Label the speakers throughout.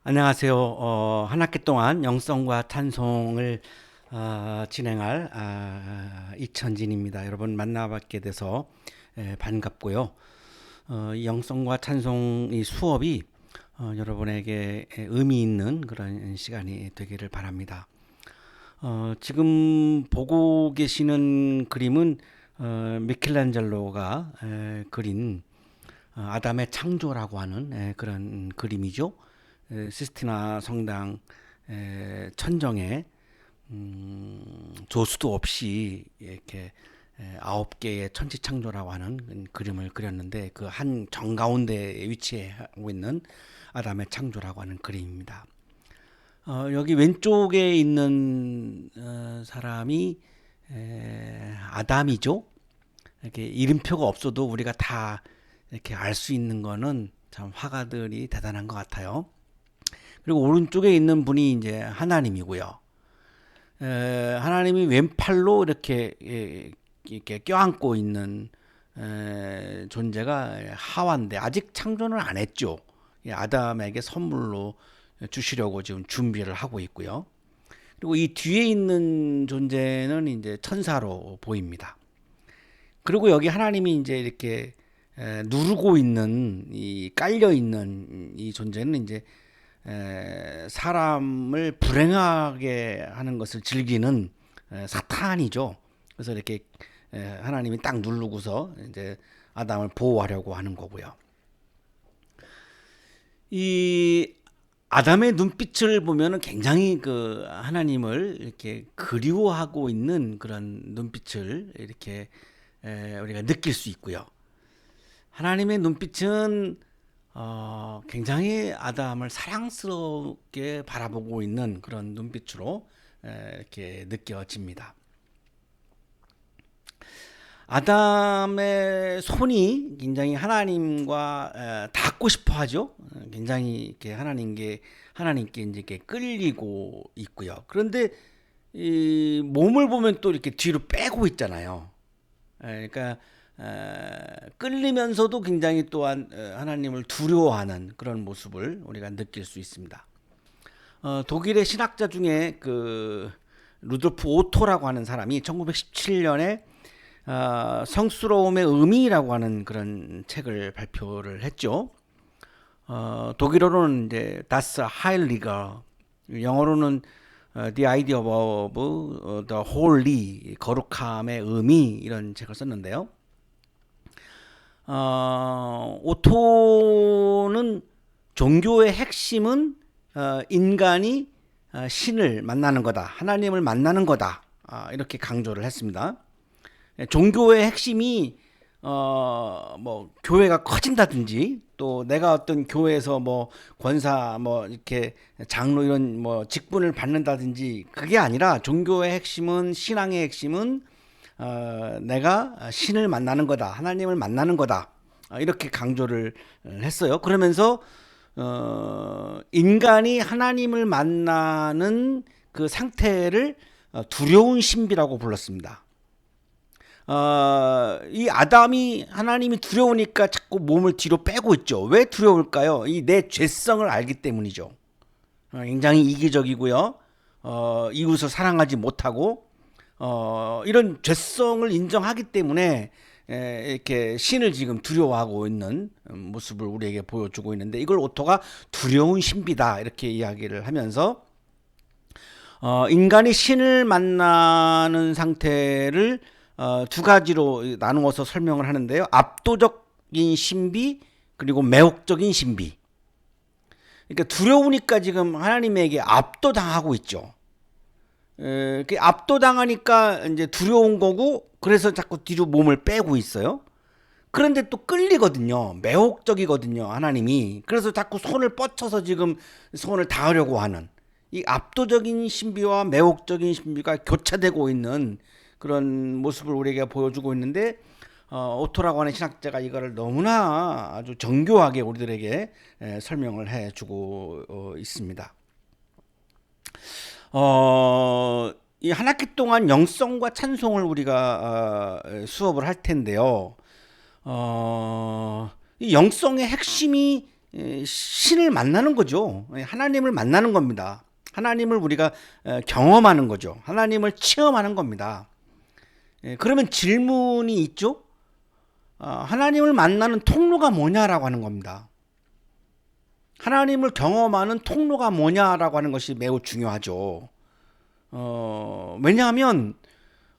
Speaker 1: 안녕하세요. 한 학기 동안 영성과 찬송을 진행할 이천진입니다. 여러분 만나뵙게 돼서 반갑고요. 이 영성과 찬송 이 수업이 여러분에게 의미 있는 그런 시간이 되기를 바랍니다. 지금 보고 계시는 그림은 미켈란젤로가 그린 아담의 창조라고 하는 그런 그림이죠. 시스티나 성당 천정에 조수도 없이 이렇게 9개의 천지창조라고 하는 그림을 그렸는데 그 한 정가운데에 위치하고 있는 아담의 창조라고 하는 그림입니다. 여기 왼쪽에 있는 사람이 아담이죠. 이렇게 이름표가 없어도 우리가 다 이렇게 알 수 있는 거는 참 화가들이 대단한 것 같아요. 그리고 오른쪽에 있는 분이 이제 하나님이고요. 하나님이 왼팔로 이렇게 껴안고 있는 존재가 하와인데 아직 창조는 안 했죠. 아담에게 선물로 주시려고 지금 준비를 하고 있고요. 그리고 이 뒤에 있는 존재는 이제 천사로 보입니다. 그리고 여기 하나님이 이제 이렇게 누르고 있는 이 깔려 있는 이 존재는 이제 사람을 불행하게 하는 것을 즐기는 사탄이죠. 그래서 이렇게 하나님이 딱 누르고서 이제 아담을 보호하려고 하는 거고요. 이 아담의 눈빛을 보면은 굉장히 그 하나님을 이렇게 그리워하고 있는 그런 눈빛을 이렇게 우리가 느낄 수 있고요. 하나님의 눈빛은 굉장히 아담을 사랑스럽게 바라보고 있는 그런 눈빛으로 이렇게 느껴집니다. 아담의 손이 굉장히 하나님과 닿고 싶어 하죠. 굉장히 이렇게 하나님께 이제 이렇게 끌리고 있고요. 그런데 이 몸을 보면 또 이렇게 뒤로 빼고 있잖아요. 그러니까 끌리면서도 굉장히 또한 하나님을 두려워하는 그런 모습을 우리가 느낄 수 있습니다. 독일의 신학자 중에 그 루돌프 오토라고 하는 사람이 1917년에 성스러움의 의미라고 하는 그런 책을 발표를 했죠. 독일어로는 이제 Das Heilige, 영어로는 The Idea of the Holy, 거룩함의 의미 이런 책을 썼는데요. 오토는 종교의 핵심은 인간이 신을 만나는 거다, 하나님을 만나는 거다, 이렇게 강조를 했습니다. 종교의 핵심이 뭐 교회가 커진다든지 또 내가 어떤 교회에서 뭐 권사 뭐 이렇게 장로 이런 뭐 직분을 받는다든지 그게 아니라 종교의 핵심은, 신앙의 핵심은 내가 신을 만나는 거다, 하나님을 만나는 거다, 이렇게 강조를 했어요. 그러면서 인간이 하나님을 만나는 그 상태를 두려운 신비라고 불렀습니다. 이 아담이 하나님이 두려우니까 자꾸 몸을 뒤로 빼고 있죠. 왜 두려울까요? 이 내 죄성을 알기 때문이죠. 굉장히 이기적이고요. 이웃을 사랑하지 못하고 이런 죄성을 인정하기 때문에 이렇게 신을 지금 두려워하고 있는 모습을 우리에게 보여주고 있는데, 이걸 오토가 두려운 신비다 이렇게 이야기를 하면서 인간이 신을 만나는 상태를 두 가지로 나누어서 설명을 하는데요. 압도적인 신비, 그리고 매혹적인 신비. 그러니까 두려우니까 지금 하나님에게 압도당하고 있죠. 압도당하니까 이제 두려운 거고, 그래서 자꾸 뒤로 몸을 빼고 있어요. 그런데 또 끌리거든요. 매혹적이거든요, 하나님이. 그래서 자꾸 손을 뻗쳐서 지금 손을 닿으려고 하는, 이 압도적인 신비와 매혹적인 신비가 교차되고 있는 그런 모습을 우리에게 보여주고 있는데, 오토라고 하는 신학자가 이거를 너무나 아주 정교하게 우리들에게 설명을 해주고 있습니다. 이 한 학기 동안 영성과 찬송을 우리가 수업을 할 텐데요. 이 영성의 핵심이 신을 만나는 거죠. 하나님을 만나는 겁니다. 하나님을 우리가 경험하는 거죠. 하나님을 체험하는 겁니다. 그러면 질문이 있죠. 하나님을 만나는 통로가 뭐냐라고 하는 겁니다. 하나님을 경험하는 통로가 뭐냐라고 하는 것이 매우 중요하죠. 왜냐하면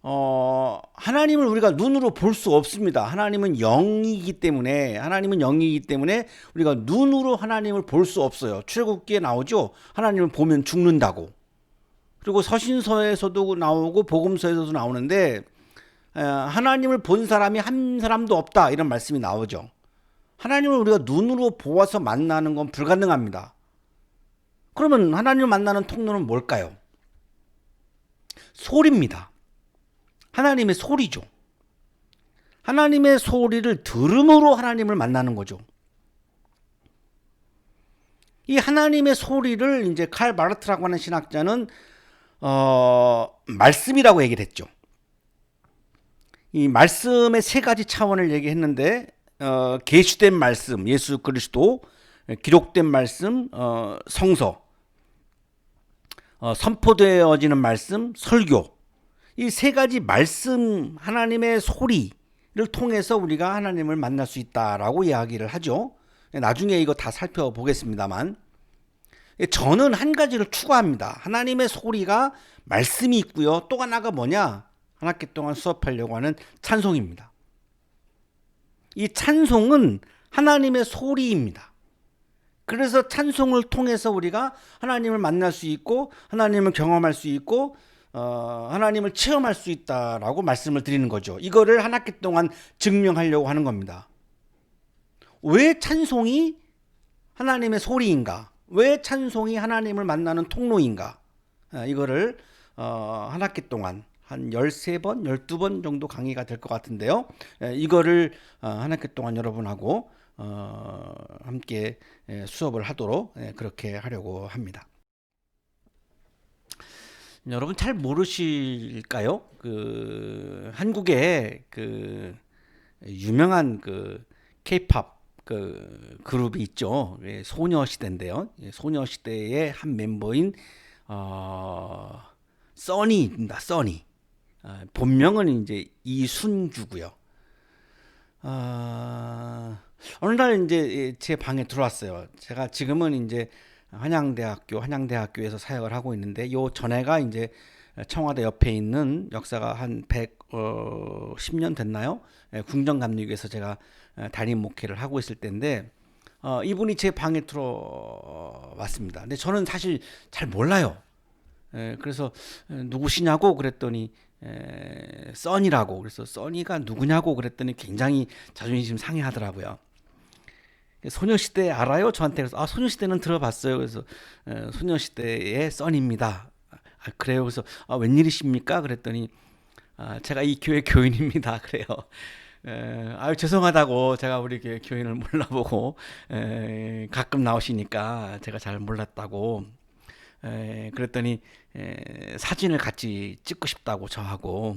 Speaker 1: 하나님을 우리가 눈으로 볼 수 없습니다. 하나님은 영이기 때문에 우리가 눈으로 하나님을 볼 수 없어요. 출애굽기에 나오죠. 하나님을 보면 죽는다고. 그리고 서신서에서도 나오고 복음서에서도 나오는데 하나님을 본 사람이 한 사람도 없다 이런 말씀이 나오죠. 하나님을 우리가 눈으로 보아서 만나는 건 불가능합니다. 그러면 하나님을 만나는 통로는 뭘까요? 소리입니다. 하나님의 소리죠. 하나님의 소리를 들음으로 하나님을 만나는 거죠. 이 하나님의 소리를 이제 칼 바르트라고 하는 신학자는 말씀이라고 얘기를 했죠. 이 말씀의 세 가지 차원을 얘기했는데 계시된 말씀, 예수 그리스도, 기록된 말씀, 성서, 선포되어지는 말씀, 설교. 이 세 가지 말씀, 하나님의 소리를 통해서 우리가 하나님을 만날 수 있다라고 이야기를 하죠. 나중에 이거 다 살펴보겠습니다만 저는 한 가지를 추가합니다. 하나님의 소리가 말씀이 있고요. 또 하나가 뭐냐? 한 학기 동안 수업하려고 하는 찬송입니다. 이 찬송은 하나님의 소리입니다. 그래서 찬송을 통해서 우리가 하나님을 만날 수 있고 하나님을 경험할 수 있고 하나님을 체험할 수 있다라고 말씀을 드리는 거죠. 이거를 한 학기 동안 증명하려고 하는 겁니다. 왜 찬송이 하나님의 소리인가? 왜 찬송이 하나님을 만나는 통로인가? 이거를 한 학기 동안 한 13번, 12번 정도 강의가 될 것 같은데요. 이거를 한 학기 동안 여러분하고 함께 수업을 하도록 그렇게 하려고 합니다. 여러분 잘 모르실까요? 한국에 유명한 K-팝 그룹이 있죠. 소녀시대인데요. 소녀시대의 한 멤버인 써니입니다. 써니. 본명은 이제 이순주고요. 어느 날 이제 제 방에 들어왔어요. 제가 지금은 이제 한양대학교에서 사역을 하고 있는데 요 전에가 이제 청와대 옆에 있는 역사가 한 110년 됐나요? 궁정감리교에서 제가 담임 목회를 하고 있을 때인데 이분이 제 방에 들어왔습니다. 근데 저는 사실 잘 몰라요. 그래서 누구시냐고 그랬더니 써니라고. 그래서 써니가 누구냐고 그랬더니 굉장히 자존심 상해하더라고요. 소녀시대 알아요? 저한테. 그래서 소녀시대는 들어봤어요. 그래서 소녀시대의 써니입니다. 그래요? 그래서 웬일이십니까? 그랬더니 제가 이 교회 교인입니다. 그래요. 죄송하다고, 제가 우리 교인을 몰라보고 가끔 나오시니까 제가 잘 몰랐다고. 그랬더니 사진을 같이 찍고 싶다고 저하고.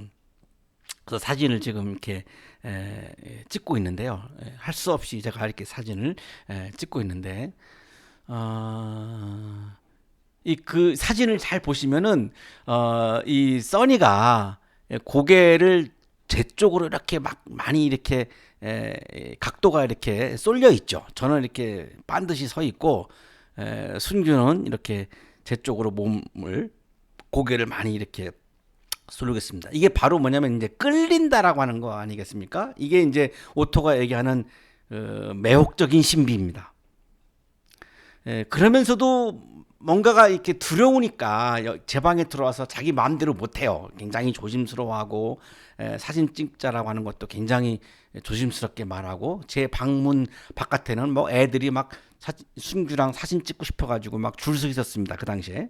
Speaker 1: 그래서 사진을 지금 이렇게 찍고 있는데요. 할 수 없이 제가 이렇게 사진을 찍고 있는데 이 그 사진을 잘 보시면은 이 써니가 고개를 제 쪽으로 이렇게 막 많이 이렇게 각도가 이렇게 쏠려 있죠. 저는 이렇게 반드시 서 있고 순규는 이렇게 제 쪽으로 고개를 많이 이렇게 쏠리겠습니다. 이게 바로 뭐냐면 이제 끌린다라고 하는 거 아니겠습니까? 이게 이제 오토가 얘기하는 매혹적인 신비입니다. 그러면서도 뭔가가 이렇게 두려우니까 제 방에 들어와서 자기 마음대로 못해요. 굉장히 조심스러워하고 사진 찍자라고 하는 것도 굉장히 조심스럽게 말하고, 제 방문 바깥에는 뭐 애들이 막 순규랑 사진 찍고 싶어가지고 막 줄 서 있었습니다. 그 당시에.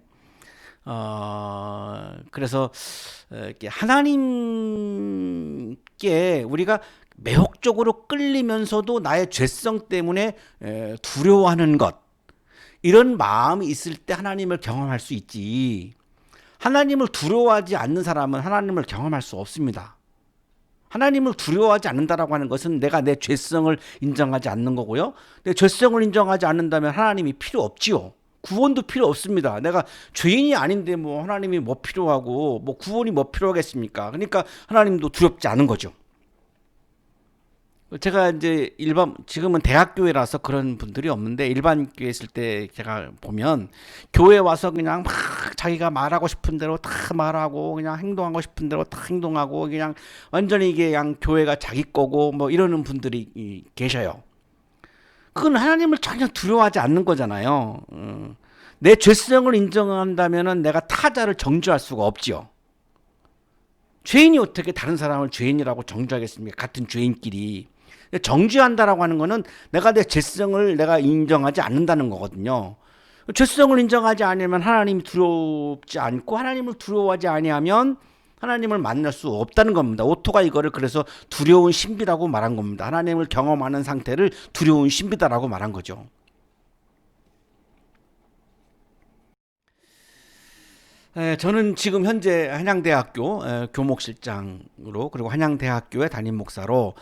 Speaker 1: 그래서 이렇게 하나님께 우리가 매혹적으로 끌리면서도 나의 죄성 때문에 두려워하는 것, 이런 마음이 있을 때 하나님을 경험할 수 있지, 하나님을 두려워하지 않는 사람은 하나님을 경험할 수 없습니다. 하나님을 두려워하지 않는다라고 하는 것은 내가 내 죄성을 인정하지 않는 거고요. 내 죄성을 인정하지 않는다면 하나님이 필요 없지요. 구원도 필요 없습니다. 내가 죄인이 아닌데 뭐 하나님이 뭐 필요하고 뭐 구원이 뭐 필요하겠습니까? 그러니까 하나님도 두렵지 않은 거죠. 제가 이제 지금은 대학교회라서 그런 분들이 없는데 일반 교회 있을 때 제가 보면 교회 와서 그냥 막 자기가 말하고 싶은 대로 다 말하고 그냥 행동하고 싶은 대로 다 행동하고 그냥 완전히 이게 그냥 교회가 자기 거고 뭐 이러는 분들이 계셔요. 그건 하나님을 전혀 두려워하지 않는 거잖아요. 내 죄성을 인정한다면은 내가 타자를 정죄할 수가 없지요. 죄인이 어떻게 다른 사람을 죄인이라고 정죄하겠습니까? 같은 죄인끼리. 정죄한다라고 하는 거는 내가 내 죄성을 내가 인정하지 않는다는 거거든요. 죄성을 인정하지 않으면 하나님이 두렵지 않고 하나님을 두려워하지 아니하면 하나님을 만날 수 없다는 겁니다. 오토가 이거를 그래서 두려운 신비라고 말한 겁니다. 하나님을 경험하는 상태를 두려운 신비다라고 말한 거죠. 저는 지금 현재 한양대학교 교목실장으로 그리고 한양대학교의 담임 목사로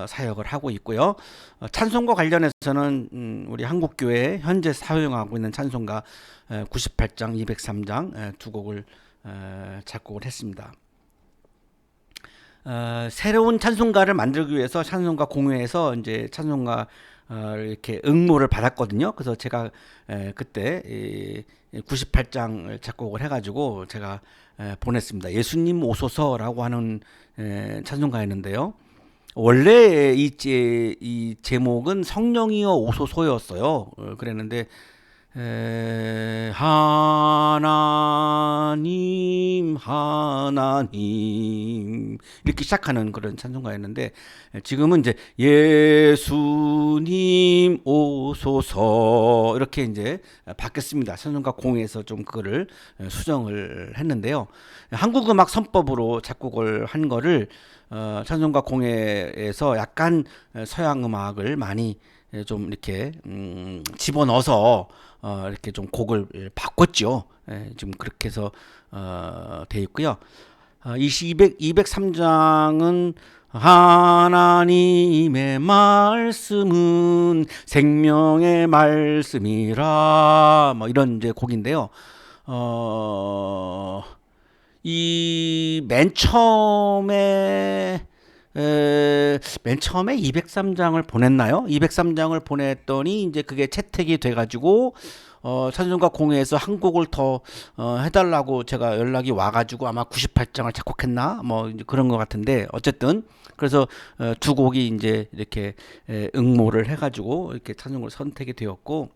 Speaker 1: 사역을 하고 있고요. 찬송가 관련해서는 우리 한국교회 현재 사용하고 있는 찬송가 98장, 203장 두 곡을 작곡을 했습니다. 새로운 찬송가를 만들기 위해서 찬송가 공회에서 이제 찬송가 이렇게 응모를 받았거든요. 그래서 제가 그때 98장을 작곡을 해가지고 제가 보냈습니다. 예수님 오소서라고 하는 찬송가였는데요. 원래 이 제목은 성령이여 오소서였어요. 그랬는데 하나님 이렇게 시작하는 그런 찬송가였는데 지금은 이제 예수님 오소서 이렇게 이제 바뀌었습니다. 찬송가 공회에서 좀 그거를 수정을 했는데요. 한국음악 선법으로 작곡을 한 거를 찬송가 공회에서 약간 서양 음악을 많이 좀 이렇게 집어넣어서 이렇게 좀 곡을 바꿨죠. 지금 그렇게 해서 돼 있고요. 203장은 하나님의 말씀은 생명의 말씀이라 뭐 이런 이제 곡인데요. 이 맨 처음에 203장을 보냈나요? 203장을 보냈더니 이제 그게 채택이 돼가지고 찬송가 공회에서 한 곡을 더 해달라고 제가 연락이 와가지고 아마 98장을 작곡했나 뭐 이제 그런 것 같은데 어쨌든 그래서 두 곡이 이제 이렇게 응모를 해가지고 이렇게 찬송을 선택이 되었고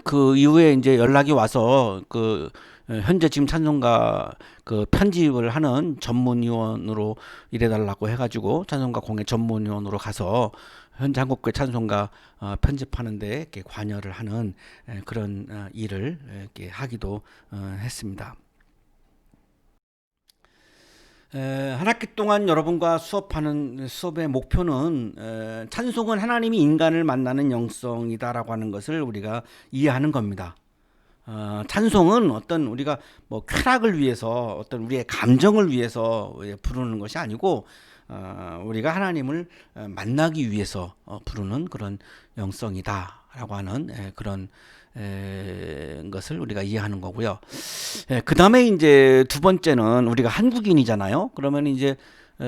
Speaker 1: 그 이후에 이제 연락이 와서 현재 지금 찬송가 편집을 하는 전문위원으로 일해달라고 해가지고 찬송가 공회 전문위원으로 가서 현재 한국교회 찬송가 편집하는데 이렇게 관여를 하는 그런 일을 이렇게 하기도 했습니다. 한 학기 동안 여러분과 수업하는 수업의 목표는 찬송은 하나님이 인간을 만나는 영성이다라고 하는 것을 우리가 이해하는 겁니다. 찬송은 어떤 우리가 뭐 쾌락을 위해서 어떤 우리의 감정을 위해서 부르는 것이 아니고 우리가 하나님을 만나기 위해서 부르는 그런 영성이다라고 하는 그런 것을 우리가 이해하는 거고요. 그 다음에 이제 두 번째는 우리가 한국인이잖아요. 그러면 이제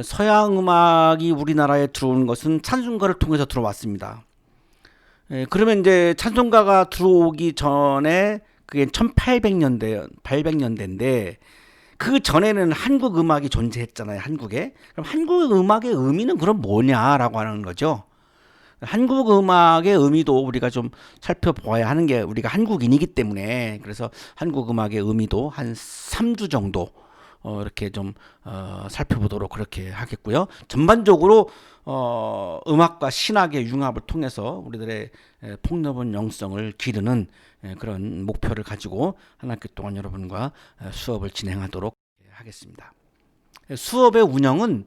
Speaker 1: 서양 음악이 우리나라에 들어오는 것은 찬송가를 통해서 들어왔습니다. 그러면 이제 찬송가가 들어오기 전에 그게 800년대인데 그 전에는 한국 음악이 존재했잖아요. 한국에. 그럼 한국 음악의 의미는 그럼 뭐냐라고 하는 거죠. 한국 음악의 의미도 우리가 좀 살펴보아야 하는 게 우리가 한국인이기 때문에 그래서 한국 음악의 의미도 한 3주 정도 이렇게 좀 살펴보도록 그렇게 하겠고요. 전반적으로 음악과 신학의 융합을 통해서 우리들의 폭넓은 영성을 기르는 그런 목표를 가지고 한 학기 동안 여러분과 수업을 진행하도록 하겠습니다. 수업의 운영은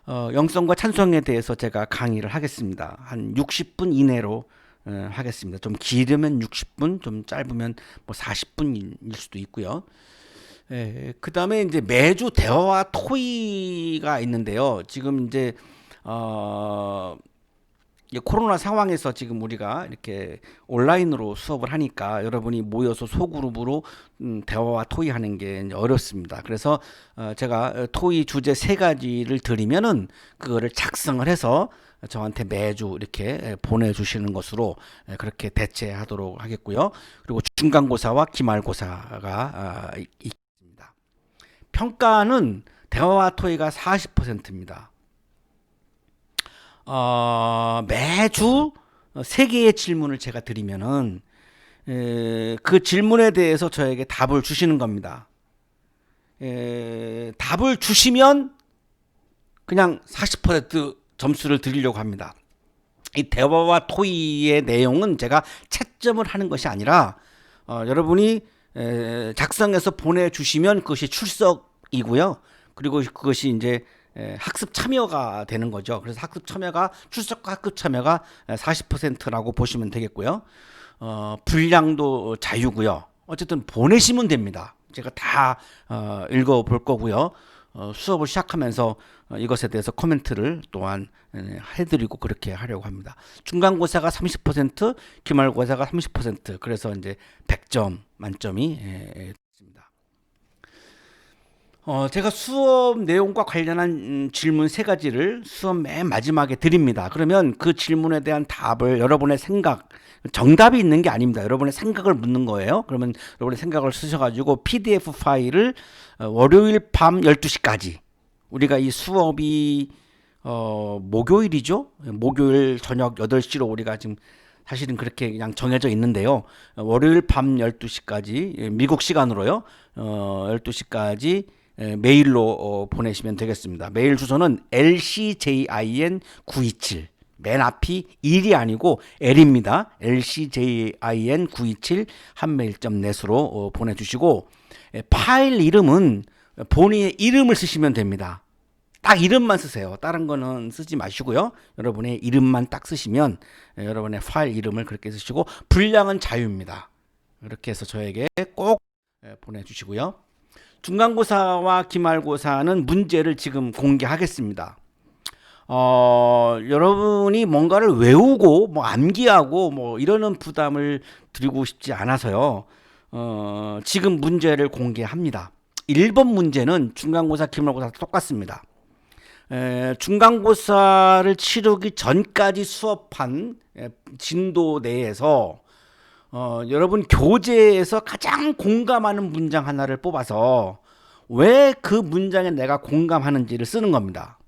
Speaker 1: 영성과 찬송에 대해서 제가 강의를 하겠습니다. 한 60분 이내로 하겠습니다. 좀 길으면 60분, 좀 짧으면 뭐 40분일 수도 있고요. 그다음에 이제 매주 대화와 토의가 있는데요. 지금 이제 이 코로나 상황에서 지금 우리가 이렇게 온라인으로 수업을 하니까 여러분이 모여서 소그룹으로 대화와 토의하는 게 이제 어렵습니다. 그래서 제가 토의 주제 세 가지를 드리면은 그거를 작성을 해서 저한테 매주 이렇게 보내주시는 것으로 그렇게 대체하도록 하겠고요. 그리고 중간고사와 기말고사가 있습니다. 평가는 대화와 토의가 40%입니다. 매주 세 개의 질문을 제가 드리면은 그 질문에 대해서 저에게 답을 주시는 겁니다. 답을 주시면 그냥 40% 점수를 드리려고 합니다. 이 대화와 토의의 내용은 제가 채점을 하는 것이 아니라 여러분이 작성해서 보내주시면 그것이 출석이고요. 그리고 그것이 이제 학습 참여가 되는 거죠. 그래서 학습 참여가 출석과 학습 참여가 40%라고 보시면 되겠고요. 분량도 자유고요. 어쨌든 보내시면 됩니다. 제가 다 읽어볼 거고요. 수업을 시작하면서 이것에 대해서 코멘트를 또한 해드리고 그렇게 하려고 합니다. 중간고사가 30%, 기말고사가 30%. 그래서 이제 100점 만점이 있습니다. 제가 수업 내용과 관련한 질문 세 가지를 수업 맨 마지막에 드립니다. 그러면 그 질문에 대한 답을 여러분의 생각, 정답이 있는 게 아닙니다. 여러분의 생각을 묻는 거예요. 그러면 여러분의 생각을 쓰셔가지고 PDF 파일을 월요일 밤 12시까지 우리가 이 수업이 목요일이죠. 목요일 저녁 8시로 우리가 지금 사실은 그렇게 그냥 정해져 있는데요. 월요일 밤 12시까지 미국 시간으로요. 12시까지 메일로 보내시면 되겠습니다. 메일 주소는 lcjin927 맨 앞이 1이 아니고 L입니다. lcjin927 한메일.net으로 보내주시고 파일 이름은 본인의 이름을 쓰시면 됩니다. 딱 이름만 쓰세요. 다른 거는 쓰지 마시고요. 여러분의 이름만 딱 쓰시면 여러분의 파일 이름을 그렇게 쓰시고 분량은 자유입니다. 이렇게 해서 저에게 꼭 보내주시고요. 중간고사와 기말고사는 문제를 지금 공개하겠습니다. 여러분이 뭔가를 외우고 뭐 암기하고 뭐 이러는 부담을 드리고 싶지 않아서요. 지금 문제를 공개합니다. 1번 문제는 중간고사, 기말고사 똑같습니다. 중간고사를 치르기 전까지 수업한 진도 내에서 여러분 교재에서 가장 공감하는 문장 하나를 뽑아서 왜 그 문장에 내가 공감하는지를 쓰는 겁니다.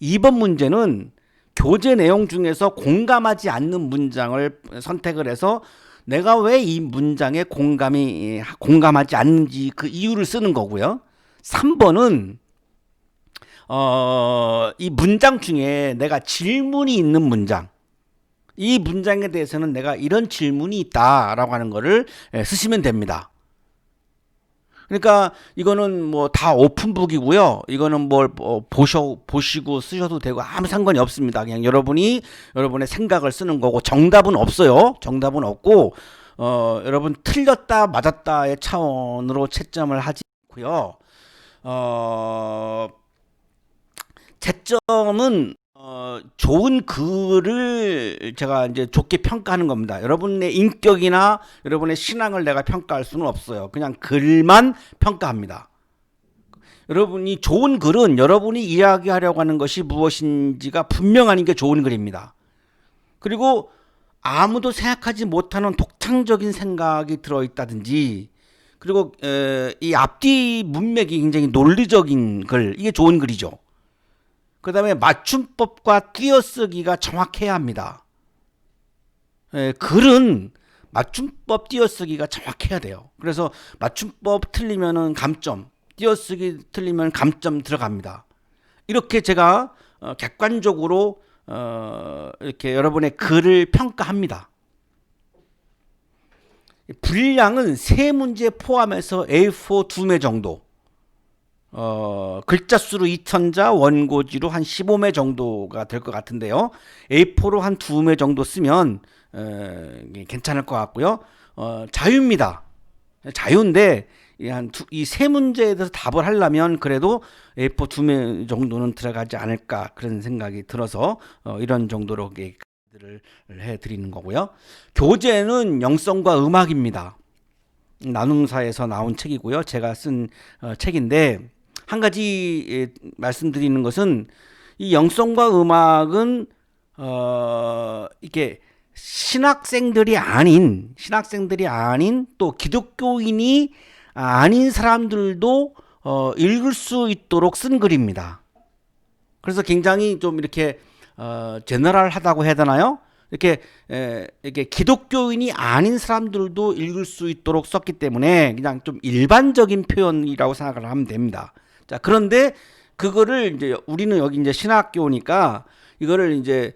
Speaker 1: 2번 문제는 교재 내용 중에서 공감하지 않는 문장을 선택을 해서 내가 왜 이 문장에 공감하지 않는지 그 이유를 쓰는 거고요. 3번은 이 문장 중에 내가 질문이 있는 문장, 이 문장에 대해서는 내가 이런 질문이 있다라고 하는 거를 쓰시면 됩니다. 그러니까 이거는 뭐 다 오픈북이고요. 이거는 뭘 보시고 쓰셔도 되고 아무 상관이 없습니다. 그냥 여러분의 생각을 쓰는 거고 정답은 없어요. 정답은 없고 여러분 틀렸다 맞았다의 차원으로 채점을 하지 않고요. 채점은 좋은 글을 제가 이제 좋게 평가하는 겁니다. 여러분의 인격이나 여러분의 신앙을 내가 평가할 수는 없어요. 그냥 글만 평가합니다. 여러분이 좋은 글은 여러분이 이야기하려고 하는 것이 무엇인지가 분명한 게 좋은 글입니다. 그리고 아무도 생각하지 못하는 독창적인 생각이 들어있다든지 그리고 이 앞뒤 문맥이 굉장히 논리적인 글, 이게 좋은 글이죠. 그 다음에 맞춤법과 띄어쓰기가 정확해야 합니다. 글은 맞춤법 띄어쓰기가 정확해야 돼요. 그래서 맞춤법 틀리면은 감점, 띄어쓰기 틀리면 감점 들어갑니다. 이렇게 제가 객관적으로 이렇게 여러분의 글을 평가합니다. 분량은 3문제 포함해서 A4 2매 정도, 글자 수로 2천자, 원고지로 한 15매 정도가 될 것 같은데요. A4로 한 2매 정도 쓰면 괜찮을 것 같고요. 자유입니다. 자유인데 이 세 문제에 대해서 답을 하려면 그래도 A4 2매 정도는 들어가지 않을까 그런 생각이 들어서 이런 정도로 가이드를 해드리는 거고요. 교재는 영성과 음악입니다. 나눔사에서 나온 책이고요. 제가 쓴 책인데 한 가지 말씀드리는 것은 이 영성과 음악은 이게 신학생들이 아닌 또 기독교인이 아닌 사람들도 읽을 수 있도록 쓴 글입니다. 그래서 굉장히 좀 이렇게 제너럴하다고 해야 되나요? 이렇게 기독교인이 아닌 사람들도 읽을 수 있도록 썼기 때문에 그냥 좀 일반적인 표현이라고 생각을 하면 됩니다. 자, 그런데 그거를 이제 우리는 여기 이제 신학교니까 이거를 이제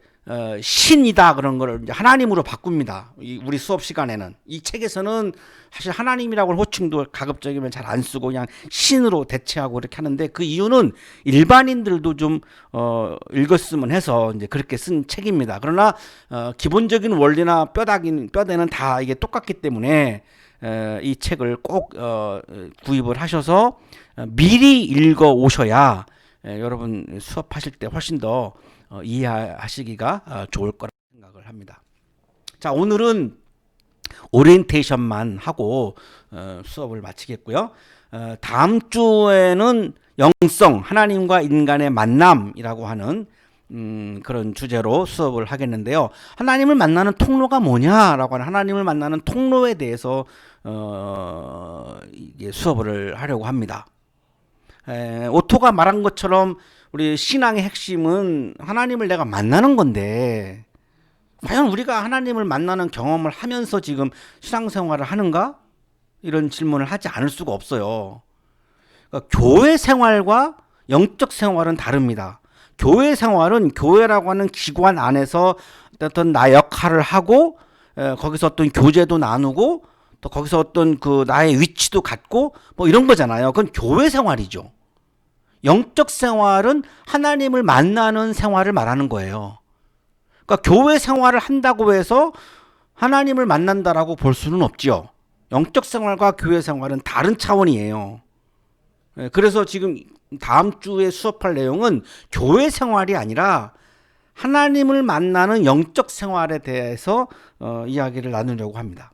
Speaker 1: 신이다 그런 거를 이제 하나님으로 바꿉니다. 우리 수업 시간에는 이 책에서는 사실 하나님이라고 호칭도 가급적이면 잘 안 쓰고 그냥 신으로 대체하고 이렇게 하는데 그 이유는 일반인들도 좀 읽었으면 해서 이제 그렇게 쓴 책입니다. 그러나 기본적인 원리나 뼈대는 다 이게 똑같기 때문에 이 책을 꼭 구입을 하셔서 미리 읽어 오셔야 여러분 수업하실 때 훨씬 더 이해하시기가 좋을 거라고 생각을 합니다. 자, 오늘은 오리엔테이션만 하고 수업을 마치겠고요. 다음 주에는 영성, 하나님과 인간의 만남이라고 하는 그런 주제로 수업을 하겠는데요. 하나님을 만나는 통로가 뭐냐라고 하는 하나님을 만나는 통로에 대해서 수업을 하려고 합니다. 오토가 말한 것처럼 우리 신앙의 핵심은 하나님을 내가 만나는 건데 과연 우리가 하나님을 만나는 경험을 하면서 지금 신앙생활을 하는가? 이런 질문을 하지 않을 수가 없어요. 그러니까 교회 생활과 영적 생활은 다릅니다. 교회 생활은 교회라고 하는 기관 안에서 어떤 나 역할을 하고 거기서 어떤 교제도 나누고 또 거기서 어떤 그 나의 위치도 갖고 뭐 이런 거잖아요. 그건 교회 생활이죠. 영적 생활은 하나님을 만나는 생활을 말하는 거예요. 그러니까 교회 생활을 한다고 해서 하나님을 만난다라고 볼 수는 없죠. 영적 생활과 교회 생활은 다른 차원이에요. 그래서 지금 다음 주에 수업할 내용은 교회 생활이 아니라 하나님을 만나는 영적 생활에 대해서 이야기를 나누려고 합니다.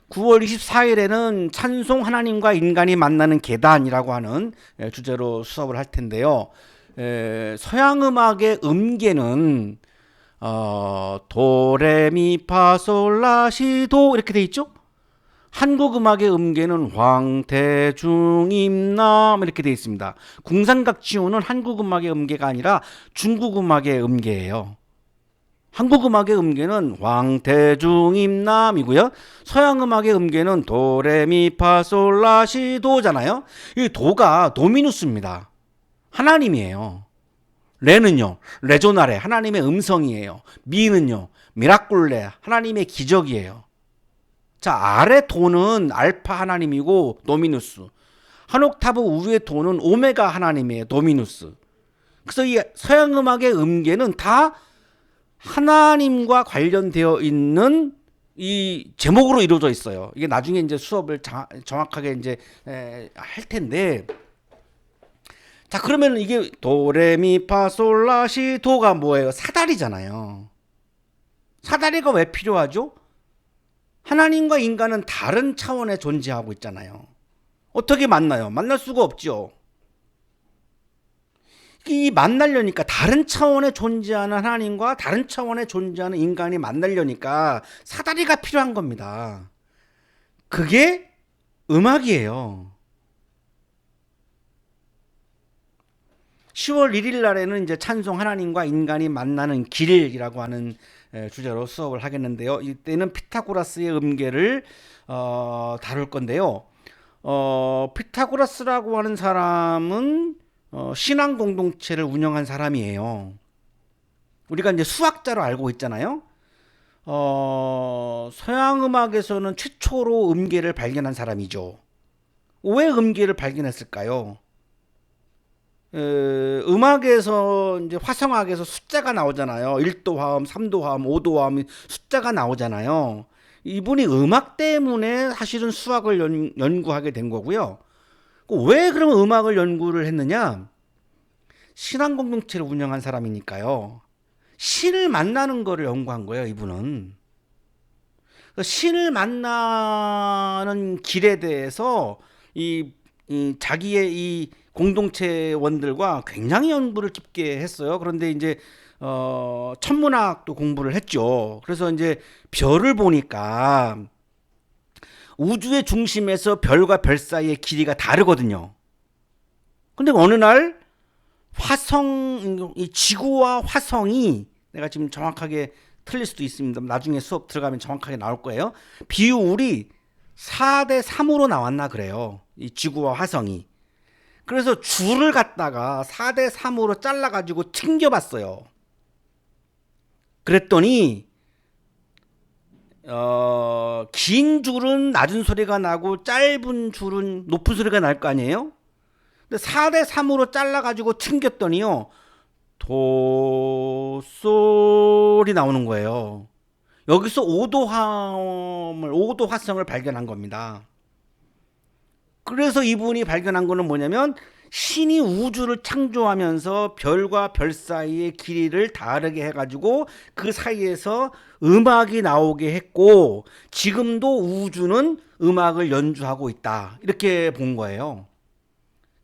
Speaker 1: 9월 24일에는 찬송 하나님과 인간이 만나는 계단이라고 하는 주제로 수업을 할 텐데요. 서양 음악의 음계는 도레미파솔라시도 이렇게 돼 있죠. 한국 음악의 음계는 황태중임남 이렇게 돼 있습니다. 궁산각지호는 한국 음악의 음계가 아니라 중국 음악의 음계예요. 한국 음악의 음계는 황태중임남이고요. 서양 음악의 음계는 도레미파솔라시도잖아요. 이 도가 도미누스입니다. 하나님이에요. 레는요, 레조나레 하나님의 음성이에요. 미는요, 미라꿀레 하나님의 기적이에요. 자, 아래 도는 알파 하나님이고 노미누스. 한 옥타브 우의 도는 오메가 하나님이에요. 노미누스. 그래서 이 서양 음악의 음계는 다 하나님과 관련되어 있는 이 제목으로 이루어져 있어요. 이게 나중에 이제 수업을 정확하게 이제 할 텐데, 자, 그러면 이게 도레미파솔라시도가 뭐예요? 사다리잖아요. 사다리가 왜 필요하죠? 하나님과 인간은 다른 차원에 존재하고 있잖아요. 어떻게 만나요? 만날 수가 없죠. 이 만나려니까 다른 차원에 존재하는 하나님과 다른 차원에 존재하는 인간이 만나려니까 사다리가 필요한 겁니다. 그게 음악이에요. 10월 1일 날에는 이제 찬송 하나님과 인간이 만나는 길이라고 하는 주제로 수업을 하겠는데요. 이때는 피타고라스의 음계를 다룰 건데요. 피타고라스라고 하는 사람은 신앙 공동체를 운영한 사람이에요. 우리가 이제 수학자로 알고 있잖아요. 서양 음악에서는 최초로 음계를 발견한 사람이죠. 왜 음계를 발견했을까요? 음악에서 이제 화성학에서 숫자가 나오잖아요. 1도 화음, 3도 화음, 5도 화음 숫자가 나오잖아요. 이분이 음악 때문에 사실은 수학을 연구하게 된 거고요. 왜 그럼 음악을 연구를 했느냐? 신앙 공동체를 운영한 사람이니까요. 신을 만나는 거를 연구한 거예요, 이분은. 신을 만나는 길에 대해서 이 자기의 이 공동체원들과 굉장히 연구를 깊게 했어요. 그런데 이제 천문학도 공부를 했죠. 그래서 이제 별을 보니까 우주의 중심에서 별과 별 사이의 길이가 다르거든요. 근데 어느 날 이 지구와 화성이, 내가 지금 정확하게 틀릴 수도 있습니다. 나중에 수업 들어가면 정확하게 나올 거예요. 비율이 4대 3으로 나왔나 그래요. 이 지구와 화성이. 그래서 줄을 갖다가 4대 3으로 잘라가지고 튕겨봤어요. 그랬더니 긴 줄은 낮은 소리가 나고 짧은 줄은 높은 소리가 날 거 아니에요? 근데 4대 3으로 잘라가지고 튕겼더니요, 도 소리 나오는 거예요. 여기서 5도 화성을 발견한 겁니다. 그래서 이분이 발견한 거는 뭐냐면, 신이 우주를 창조하면서 별과 별 사이의 길이를 다르게 해가지고 그 사이에서 음악이 나오게 했고, 지금도 우주는 음악을 연주하고 있다, 이렇게 본 거예요.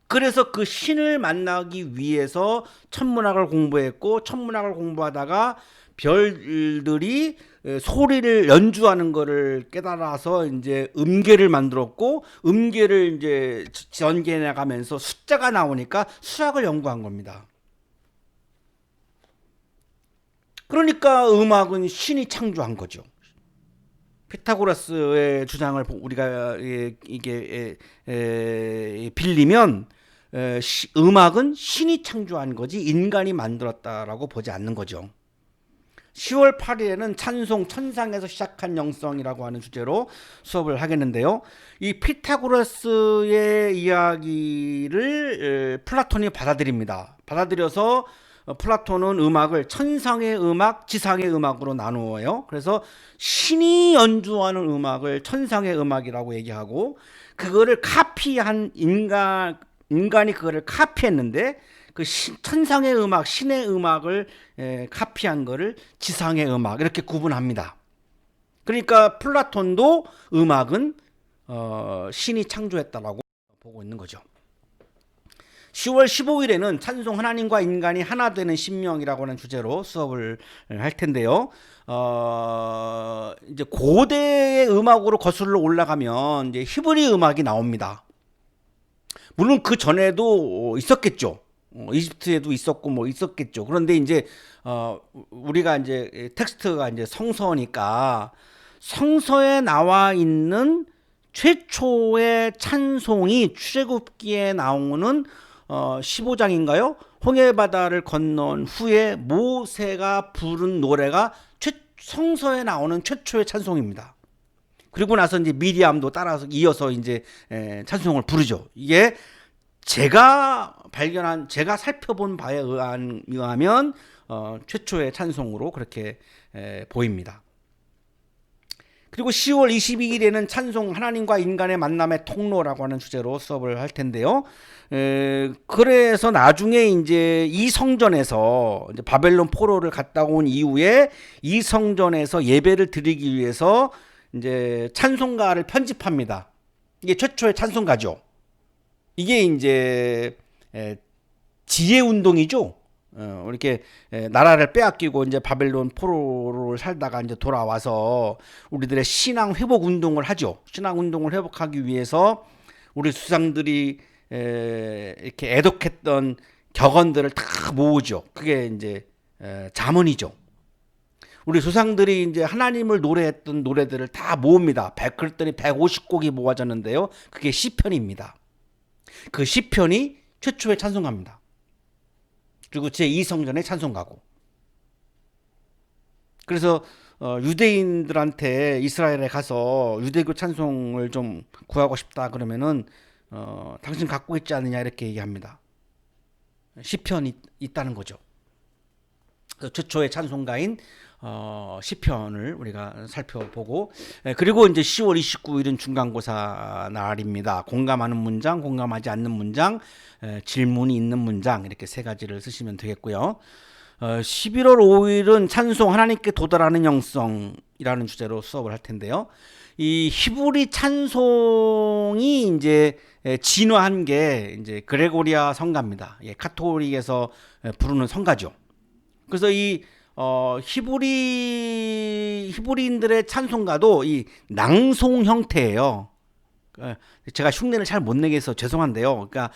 Speaker 1: 그래서 그 신을 만나기 위해서 천문학을 공부했고, 천문학을 공부하다가 별들이 소리를 연주하는 것을 깨달아서 이제 음계를 만들었고, 음계를 이제 전개해 나가면서 숫자가 나오니까 수학을 연구한 겁니다. 그러니까 음악은 신이 창조한 거죠. 피타고라스의 주장을 우리가 이게 빌리면, 음악은 신이 창조한 거지 인간이 만들었다라고 보지 않는 거죠. 10월 8일에는 찬송 천상에서 시작한 영성이라고 하는 주제로 수업을 하겠는데요. 이 피타고라스의 이야기를 플라톤이 받아들입니다. 받아들여서 플라톤은 음악을 천상의 음악, 지상의 음악으로 나누어요. 그래서 신이 연주하는 음악을 천상의 음악이라고 얘기하고, 그거를 카피한 인간이 그거를 카피했는데, 그 천상의 음악, 신의 음악을 카피한 거를 지상의 음악, 이렇게 구분합니다. 그러니까 플라톤도 음악은 신이 창조했다라고 보고 있는 거죠. 10월 15일에는 찬송 하나님과 인간이 하나 되는 신명이라고 하는 주제로 수업을 할 텐데요. 이제 고대의 음악으로 거슬러 올라가면 이제 히브리 음악이 나옵니다. 물론 그 전에도 있었겠죠. 이집트에도 있었고 뭐 있었겠죠. 그런데 이제 우리가 이제 텍스트가 이제 성서니까, 성서에 나와 있는 최초의 찬송이 출애굽기에 나오는 15장인가요? 홍해바다를 건넌 후에 모세가 부른 노래가 성서에 나오는 최초의 찬송입니다. 그리고 나서 이제 미리암도 따라서 이어서 이제 찬송을 부르죠. 이게 제가 살펴본 바에 의하면 최초의 찬송으로 그렇게 보입니다. 그리고 10월 22일에는 찬송 하나님과 인간의 만남의 통로라고 하는 주제로 수업을 할 텐데요. 그래서 나중에 이제 이 성전에서 이제 바벨론 포로를 갔다 온 이후에 이 성전에서 예배를 드리기 위해서 이제 찬송가를 편집합니다. 이게 최초의 찬송가죠. 이게 이제 지혜 운동이죠. 이렇게 나라를 빼앗기고 이제 바벨론 포로를 살다가 이제 돌아와서 우리들의 신앙 회복 운동을 하죠. 신앙 운동을 회복하기 위해서 우리 수상들이 이렇게 애독했던 격언들을 다 모으죠. 그게 이제 잠언이죠. 우리 조상들이 이제 하나님을 노래했던 노래들을 다 모읍니다. 그랬더니 150곡이 모아졌는데요. 그게 시편입니다. 그 시편이 최초의 찬송가입니다. 그리고 제2성전의 찬송가고. 그래서 유대인들한테 이스라엘에 가서 유대교 찬송을 좀 구하고 싶다 그러면은 당신 갖고 있지 않느냐 이렇게 얘기합니다. 시편이 있다는 거죠. 최초의 찬송가인 시편을 우리가 살펴보고, 그리고 이제 10월 29일은 중간고사 날입니다. 공감하는 문장, 공감하지 않는 문장, 질문이 있는 문장, 이렇게 세 가지를 쓰시면 되겠고요. 11월 5일은 찬송 하나님께 도달하는 영성이라는 주제로 수업을 할 텐데요. 이 히브리 찬송이 이제 진화한 게 이제 그레고리아 성가입니다. 카톨릭에서 부르는 성가죠. 그래서 이 히브리인들의 찬송가도 이 낭송 형태예요. 제가 흉내를 잘 못 내게 해서 죄송한데요. 그러니까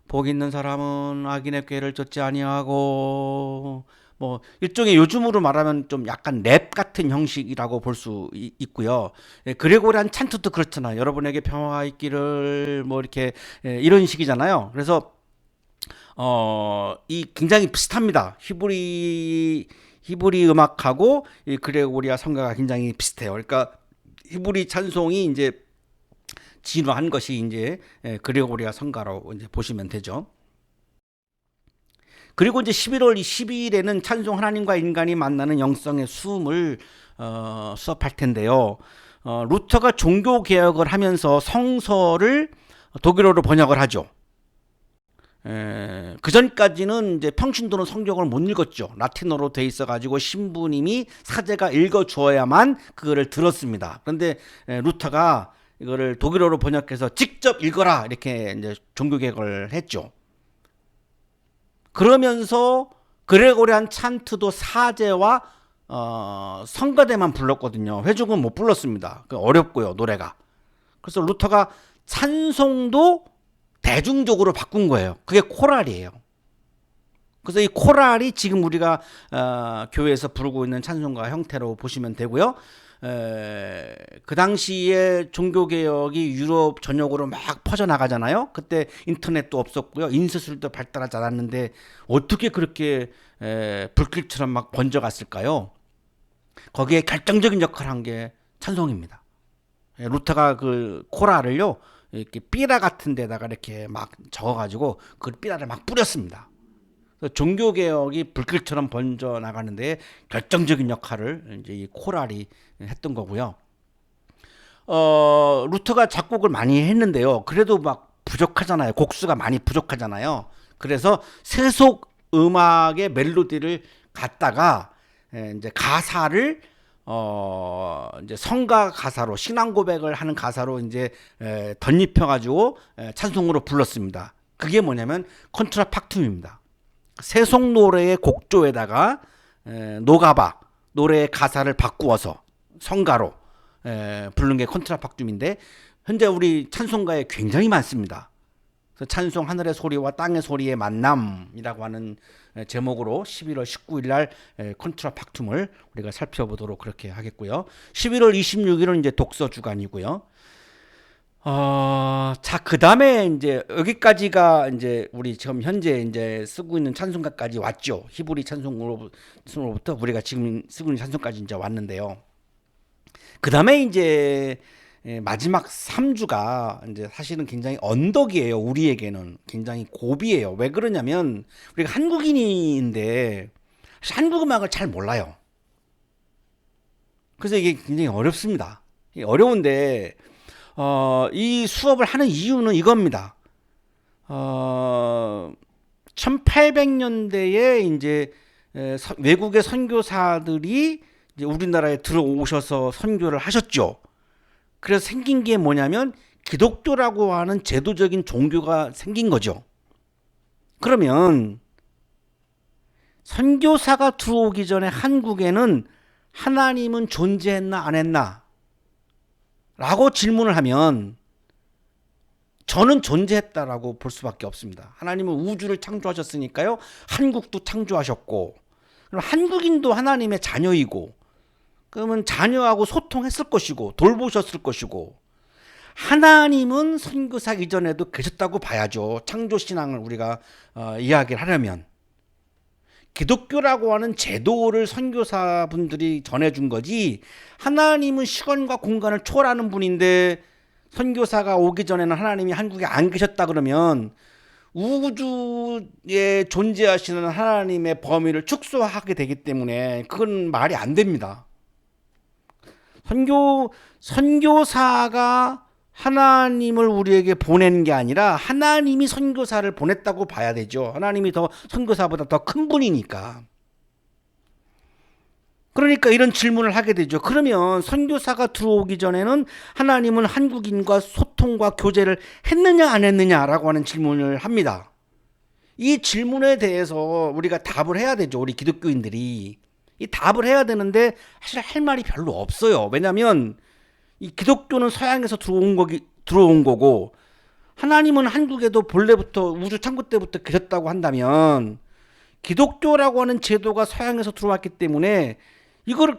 Speaker 1: 복 있는 사람은 악인의 꾀를 쫓지 아니하고, 뭐 일종의 요즘으로 말하면 좀 약간 랩 같은 형식이라고 볼 수 있고요. 그레고리안 찬트도 그렇잖아요. 여러분에게 평화가 있기를, 뭐 이렇게 이런 식이잖아요. 그래서 이 굉장히 비슷합니다. 히브리 음악하고 이 그레고리아 성가가 굉장히 비슷해요. 그러니까 히브리 찬송이 이제 진화한 것이 이제 그레고리아 성가로 이제 보시면 되죠. 그리고 이제 11월 12일에는 찬송 하나님과 인간이 만나는 영성의 수음을 수업할 텐데요. 루터가 종교 개혁을 하면서 성서를 독일어로 번역을 하죠. 그 전까지는 이제 평신도는 성경을 못 읽었죠. 라틴어로 돼 있어가지고 신부님이 사제가 읽어 주어야만 그거를 들었습니다. 그런데 루터가 이거를 독일어로 번역해서 직접 읽어라 이렇게 이제 종교 개혁을 했죠. 그러면서 그레고리안 찬트도 사제와 성가대만 불렀거든요. 회중은 못 불렀습니다. 어렵고요, 노래가. 그래서 루터가 찬송도 대중적으로 바꾼 거예요. 그게 코랄이에요. 그래서 이 코랄이 지금 우리가 교회에서 부르고 있는 찬송가 형태로 보시면 되고요. 그 당시에 종교개혁이 유럽 전역으로 막 퍼져나가잖아요. 그때 인터넷도 없었고요. 인쇄술도 발달하지 않았는데 어떻게 그렇게 불길처럼 막 번져갔을까요? 거기에 결정적인 역할을 한 게 찬송입니다. 루터가 그 코랄을요, 이렇게 삐라 같은 데다가 이렇게 막 적어가지고 그 삐라를 막 뿌렸습니다. 종교개혁이 불길처럼 번져 나가는데 결정적인 역할을 이제 이 코랄이 했던 거고요. 루터가 작곡을 많이 했는데요. 그래도 막 부족하잖아요. 곡수가 많이 부족하잖아요. 그래서 세속 음악의 멜로디를 갖다가 이제 가사를 이제 성가 가사로, 신앙 고백을 하는 가사로 이제 덧입혀가지고 찬송으로 불렀습니다. 그게 뭐냐면 콘트라팍툼입니다. 세속 노래의 곡조에다가 노가바 노래의 가사를 바꾸어서 성가로 부르는 게 콘트라팍툼인데, 현재 우리 찬송가에 굉장히 많습니다. 그래서 찬송 하늘의 소리와 땅의 소리의 만남이라고 하는 제목으로 11월 19일 날 콘트라팍툼을 우리가 살펴보도록 그렇게 하겠고요. 11월 26일은 이제 독서 주간이고요. 자, 그 다음에 이제 여기까지가 이제 우리 지금 현재 이제 쓰고 있는 찬송가까지 왔죠. 히브리 찬송으로부터 우리가 지금 쓰고 있는 찬송까지 이제 왔는데요. 그 다음에 이제 마지막 3주가 이제 사실은 굉장히 언덕이에요. 우리에게는 굉장히 고비예요. 왜 그러냐면 우리가 한국인인데 한국 음악을 잘 몰라요. 그래서 이게 굉장히 어렵습니다. 어려운데 이 수업을 하는 이유는 이겁니다. 1800년대에 이제 외국의 선교사들이 이제 우리나라에 들어오셔서 선교를 하셨죠. 그래서 생긴 게 뭐냐면 기독교라고 하는 제도적인 종교가 생긴 거죠. 그러면 선교사가 들어오기 전에 한국에는 하나님은 존재했나 안 했나? 라고 질문을 하면 저는 존재했다라고 볼 수밖에 없습니다. 하나님은 우주를 창조하셨으니까요. 한국도 창조하셨고, 그럼 한국인도 하나님의 자녀이고, 그러면 자녀하고 소통했을 것이고 돌보셨을 것이고, 하나님은 선교사 이전에도 계셨다고 봐야죠. 창조신앙을 우리가 이야기를 하려면. 기독교라고 하는 제도를 선교사분들이 전해준 거지, 하나님은 시간과 공간을 초월하는 분인데 선교사가 오기 전에는 하나님이 한국에 안 계셨다 그러면 우주에 존재하시는 하나님의 범위를 축소하게 되기 때문에 그건 말이 안 됩니다. 선교사가 하나님을 우리에게 보낸 게 아니라 하나님이 선교사를 보냈다고 봐야 되죠. 하나님이 더 선교사보다 더 큰 분이니까. 그러니까 이런 질문을 하게 되죠. 그러면 선교사가 들어오기 전에는 하나님은 한국인과 소통과 교제를 했느냐 안 했느냐라고 하는 질문을 합니다. 이 질문에 대해서 우리가 답을 해야 되죠. 우리 기독교인들이. 이 답을 해야 되는데 사실 할 말이 별로 없어요. 왜냐하면 이 기독교는 서양에서 들어온 거고 하나님은 한국에도 본래부터 우주 창조 때부터 계셨다고 한다면 기독교라고 하는 제도가 서양에서 들어왔기 때문에 이걸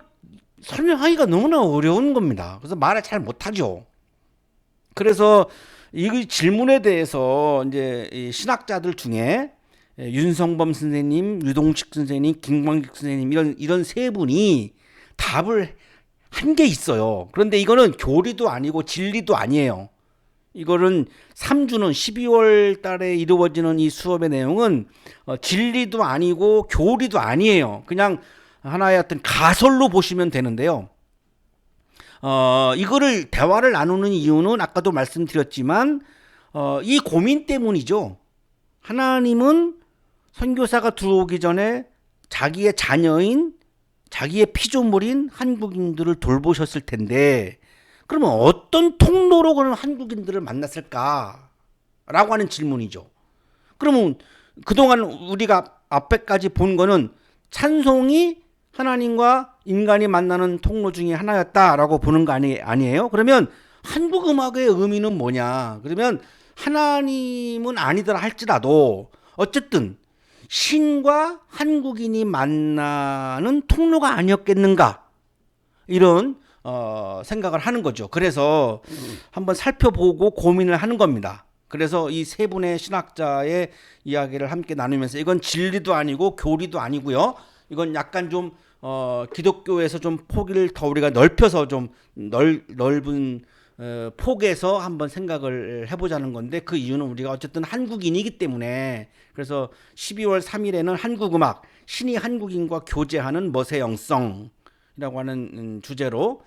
Speaker 1: 설명하기가 너무나 어려운 겁니다. 그래서 말을 잘 못하죠. 그래서 이 질문에 대해서 이제 이 신학자들 중에 윤성범 선생님, 유동식 선생님, 김광식 선생님 이런 세 분이 답을 한 게 있어요. 그런데 이거는 교리도 아니고 진리도 아니에요. 이거는 3주는 12월 달에 이루어지는 이 수업의 내용은 진리도 아니고 교리도 아니에요. 그냥 하나의 어떤 가설로 보시면 되는데요. 이거를 대화를 나누는 이유는 아까도 말씀드렸지만 이 고민 때문이죠. 하나님은 선교사가 들어오기 전에 자기의 자녀인 자기의 피조물인 한국인들을 돌보셨을 텐데 그러면 어떤 통로로 그런 한국인들을 만났을까라고 하는 질문이죠. 그러면 그동안 우리가 앞에까지 본 거는 찬송이 하나님과 인간이 만나는 통로 중에 하나였다라고 보는 거 아니에요? 그러면 한국 음악의 의미는 뭐냐? 그러면 하나님은 아니더라 할지라도 어쨌든 신과 한국인이 만나는 통로가 아니었겠는가? 이런 생각을 하는 거죠. 그래서 한번 살펴보고 고민을 하는 겁니다. 그래서 이 세 분의 신학자의 이야기를 함께 나누면서 이건 진리도 아니고 교리도 아니고요. 이건 약간 좀 기독교에서 좀 포기를 더 우리가 넓혀서 좀 넓은 폭에서 한번 생각을 해보자는 건데 그 이유는 우리가 어쨌든 한국인이기 때문에 그래서 12월 3일에는 한국음악 신이 한국인과 교제하는 멋의 영성이라고 하는 주제로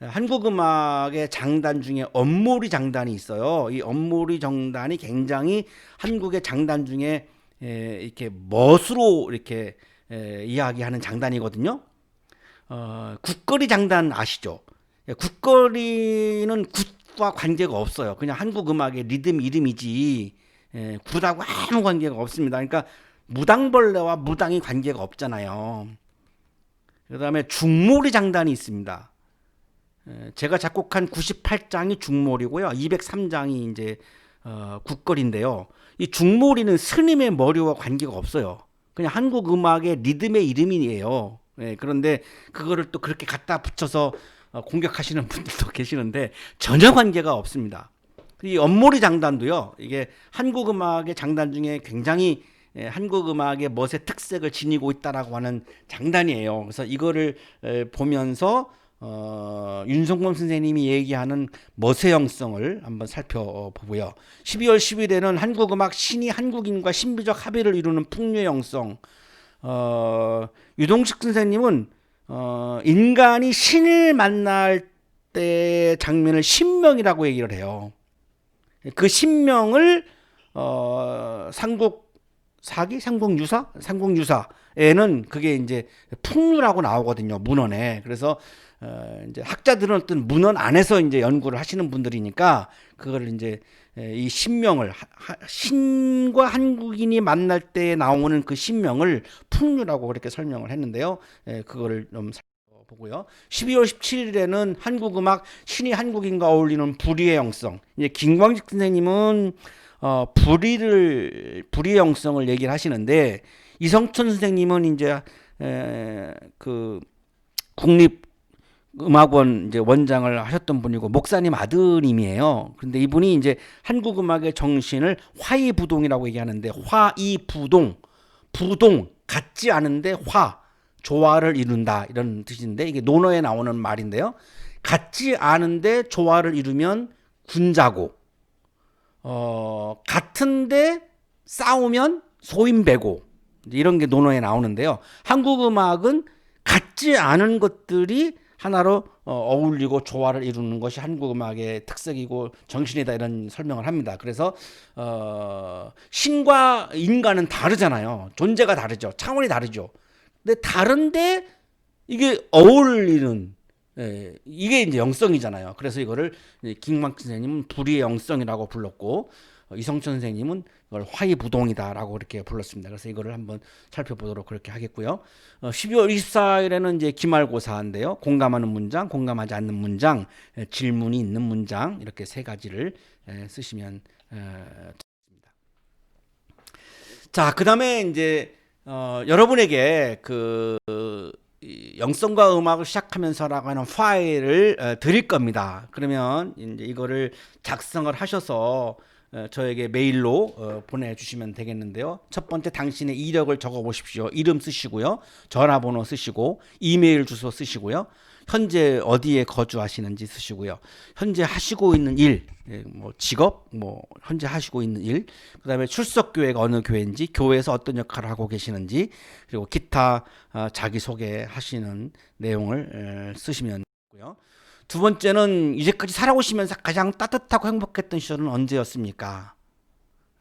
Speaker 1: 한국음악의 장단 중에 엄모리 장단이 있어요. 이 엄모리 장단이 굉장히 한국의 장단 중에 이렇게 멋으로 이렇게 이야기하는 장단이거든요. 국거리 장단 아시죠? 국거리는 굿과 관계가 없어요. 그냥 한국 음악의 리듬 이름이지 굿하고 아무 관계가 없습니다. 그러니까 무당벌레와 무당이 관계가 없잖아요. 그다음에 중모리 장단이 있습니다. 제가 작곡한 98장이 중모리고요. 203장이 이제 국거리인데요. 이 중모리는 스님의 머리와 관계가 없어요. 그냥 한국 음악의 리듬의 이름이에요. 그런데 그거를 또 그렇게 갖다 붙여서 공격하시는 분들도 계시는데 전혀 관계가 없습니다. 이 엄모리 장단도요. 이게 한국 음악의 장단 중에 굉장히 한국 음악의 멋의 특색을 지니고 있다라고 하는 장단이에요. 그래서 이거를 보면서 윤성범 선생님이 얘기하는 멋의 영성을 한번 살펴보고요. 12월 10일에는 한국 음악 신이 한국인과 신비적 합의를 이루는 풍류의 영성. 유동식 선생님은 인간이 신을 만날 때 장면을 신명이라고 얘기를 해요. 그 신명을 삼국유사에는 그게 이제 풍류라고 나오거든요. 문헌에. 그래서 이제 학자들은 어떤 문헌 안에서 이제 연구를 하시는 분들이니까 그걸 이제 이 신명을 신과 한국인이 만날 때 나오는 그 신명을 풍류라고 그렇게 설명을 했는데요. 그거를 좀 보고요. 12월 17일에는 한국 음악 신이 한국인과 어울리는 불의의 영성. 이제 김광식 선생님은 불의의 영성을 얘기를 하시는데 이성천 선생님은 이제 그 국립음악원 이제 원장을 하셨던 분이고 목사님 아드님이에요. 그런데 이분이 이제 한국 음악의 정신을 화이부동이라고 얘기하는데 화이부동, 부동 같지 않은데 조화를 이룬다 이런 뜻인데 이게 논어에 나오는 말인데요. 같지 않은데 조화를 이루면 군자고 같은데 싸우면 소인배고 이런 게 논어에 나오는데요. 한국 음악은 같지 않은 것들이 하나로 어울리고 조화를 이루는 것이 한국 음악의 특색이고 정신이다 이런 설명을 합니다. 그래서 신과 인간은 다르잖아요. 존재가 다르죠. 차원이 다르죠. 근데 다른데 이게 어울리는 이게 이제 영성이잖아요. 그래서 이거를 김광 선생님은 불의의 영성이라고 불렀고 이성천 선생님은 이걸 화이부동이다라고 이렇게 불렀습니다. 그래서 이거를 한번 살펴보도록 그렇게 하겠고요. 12월 24일에는 이제 기말고사인데요. 공감하는 문장, 공감하지 않는 문장, 질문이 있는 문장 이렇게 세 가지를 쓰시면 됩니다. 자, 그다음에 이제 여러분에게 영성과 음악을 시작하면서라고 하는 파일을 드릴 겁니다. 그러면 이제 이거를 작성을 하셔서 저에게 메일로 보내주시면 되겠는데요. 첫 번째 당신의 이력을 적어 보십시오. 이름 쓰시고요. 전화번호 쓰시고 이메일 주소 쓰시고요. 현재 어디에 거주하시는지 쓰시고요. 현재 하시고 있는 일, 뭐 직업, 뭐 현재 하시고 있는 일, 그다음에 출석 교회가 어느 교회인지, 교회에서 어떤 역할을 하고 계시는지, 그리고 기타 자기소개 하시는 내용을 쓰시면 되고요. 두 번째는 이제까지 살아오시면서 가장 따뜻하고 행복했던 시절은 언제였습니까?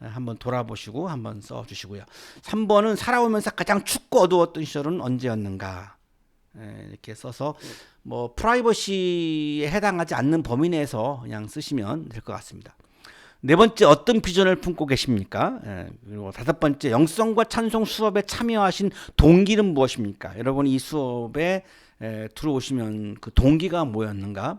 Speaker 1: 한번 돌아보시고 한번 써주시고요. 3번은 살아오면서 가장 춥고 어두웠던 시절은 언제였는가? 이렇게 써서 뭐 프라이버시에 해당하지 않는 범위 내에서 그냥 쓰시면 될 것 같습니다. 네 번째, 어떤 비전을 품고 계십니까? 그리고 다섯 번째, 영성과 찬송 수업에 참여하신 동기는 무엇입니까? 여러분이 이 수업에 들어오시면 그 동기가 뭐였는가?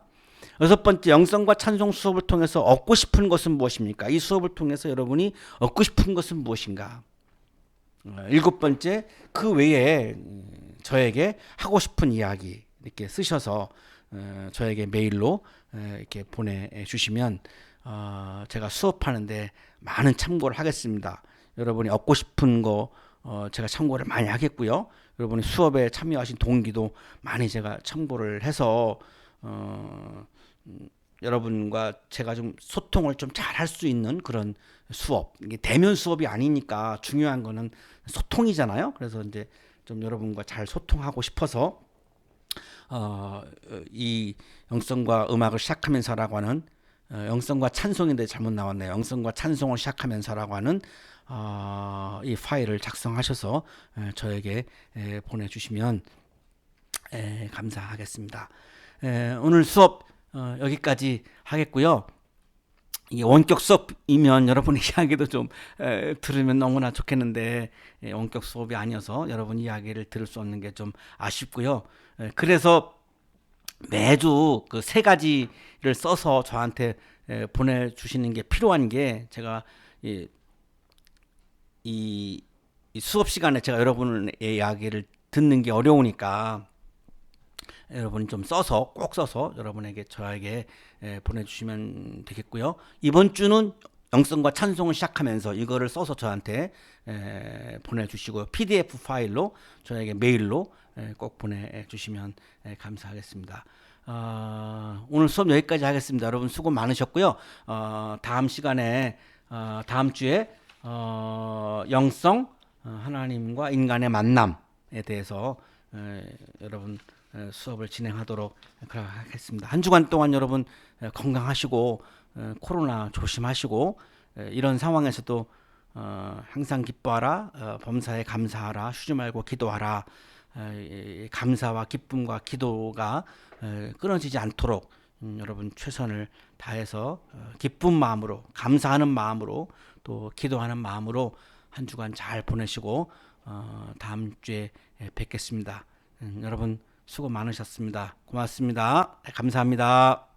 Speaker 1: 여섯 번째, 영성과 찬송 수업을 통해서 얻고 싶은 것은 무엇입니까? 이 수업을 통해서 여러분이 얻고 싶은 것은 무엇인가? 일곱 번째, 그 외에 저에게 하고 싶은 이야기 이렇게 쓰셔서 저에게 메일로 이렇게 보내주시면 제가 수업하는데 많은 참고를 하겠습니다. 여러분이 얻고 싶은 거 제가 참고를 많이 하겠고요. 여러분이 수업에 참여하신 동기도 많이 제가 참고를 해서 여러분과 제가 좀 소통을 좀 잘 할 수 있는 그런 수업. 이게 대면 수업이 아니니까 중요한 거는 소통이잖아요. 그래서 이제 좀 여러분과 잘 소통하고 싶어서 이 영성과 음악을 시작하면서라고 하는 영성과 찬송인데 잘못 나왔네요. 영성과 찬송을 시작하면서라고 하는 이 파일을 작성하셔서 저에게 보내주시면 감사하겠습니다. 오늘 수업 여기까지 하겠고요. 이 원격 수업이면 여러분 이야기도 좀 들으면 너무나 좋겠는데 원격 수업이 아니어서 여러분 이야기를 들을 수 없는 게 좀 아쉽고요. 그래서 매주 그 세 가지를 써서 저한테 보내주시는 게 필요한 게 제가 이 수업 시간에 제가 여러분의 이야기를 듣는 게 어려우니까 여러분이 좀 써서 꼭 써서 여러분에게 저에게 보내주시면 되겠고요. 이번 주는 영성과 찬송을 시작하면서 이거를 써서 저한테 보내주시고요. PDF 파일로 저에게 메일로 꼭 보내주시면 감사하겠습니다. 오늘 수업 여기까지 하겠습니다. 여러분 수고 많으셨고요. 다음 시간에 다음 주에 영성 하나님과 인간의 만남에 대해서 여러분 수업을 진행하도록 하겠습니다. 한 주간 동안 여러분 건강하시고 코로나 조심하시고 이런 상황에서도 항상 기뻐하라, 범사에 감사하라, 쉬지 말고 기도하라. 감사와 기쁨과 기도가 끊어지지 않도록 여러분 최선을 다해서 기쁜 마음으로, 감사하는 마음으로, 또 기도하는 마음으로 한 주간 잘 보내시고 다음 주에 뵙겠습니다. 여러분 수고 많으셨습니다. 고맙습니다. 감사합니다.